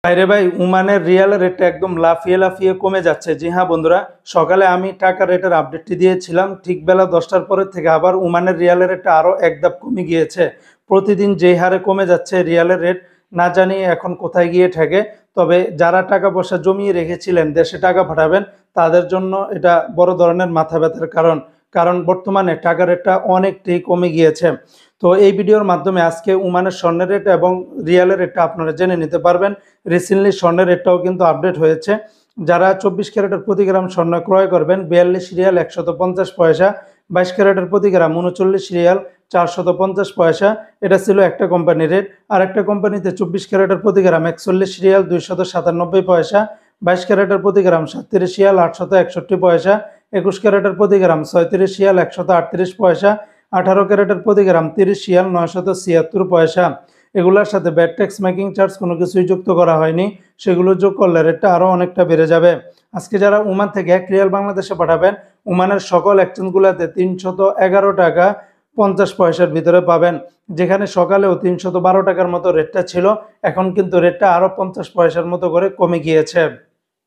ভাইরে ভাই, ওমানের রিয়ালের রেটটা একদম লাফিয়ে লাফিয়ে কমে যাচ্ছে। জি হ্যাঁ বন্ধুরা, সকালে আমি টাকা রেটের আপডেটটি দিয়েছিলাম, ঠিক বেলা 10টার পরে থেকে আবার ওমানের রিয়ালের রেটটা আরও এক ধাপ কমে গিয়েছে। প্রতিদিন যেই হারে কমে যাচ্ছে রিয়ালের রেট, না জানি এখন কোথায় গিয়ে ঠেকে। তবে যারা টাকা পয়সা জমিয়ে রেখেছিলেন দেশে টাকা পাঠাবেন, তাদের জন্য এটা বড় ধরনের মাথা ব্যথার কারণ। কারণ বর্তমানে টাকা রেটটা অনেকটাই কমে গিয়েছে। তো এই ভিডিওর মাধ্যমে আজকে ওমানের স্বর্ণের রেট এবং রিয়ালের রেটটা আপনারা জেনে নিতে পারবেন। রিসেন্টলি স্বর্ণের রেটটাও কিন্তু আপডেট হয়েছে। যারা 24 ক্যারেটের প্রতি গ্রাম স্বর্ণ ক্রয় করবেন 42 রিয়াল 150 পয়সা, 22 ক্যারেটের প্রতি গ্রাম 39 রিয়াল 450 পয়সা। এটা ছিল একটা কোম্পানির রেট। আর একটা কোম্পানিতে 24 ক্যারেটের প্রতি গ্রাম 41 রিয়াল 297 পয়সা, 22 ক্যারেটের প্রতি গ্রাম 37 রিয়াল 861 পয়সা, 21 ক্যারেটের প্রতি গ্রাম 36 রিয়াল 138 পয়সা, 18 ক্যারেটের প্রতি গ্রাম 30 রিয়াল 976 পয়সা। এগুলোর সাথে ব্যাট ট্যাক্স মেকিং চার্জ কোনো কিছুই যুক্ত করা হয়নি, সেগুলো যোগ করলে রেটটা আরও অনেকটা বেড়ে যাবে। আজকে যারা ওমান থেকে 1 রিয়াল বাংলাদেশে পাঠাবেন, ওমানের সকল এক্সচেঞ্জগুলোতে 311 টাকা 50 পয়সার ভিতরে পাবেন। যেখানে সকালেও 312 টাকার মতো রেটটা ছিল, এখন কিন্তু রেটটা আরও 50 পয়সার মতো করে কমে গিয়েছে।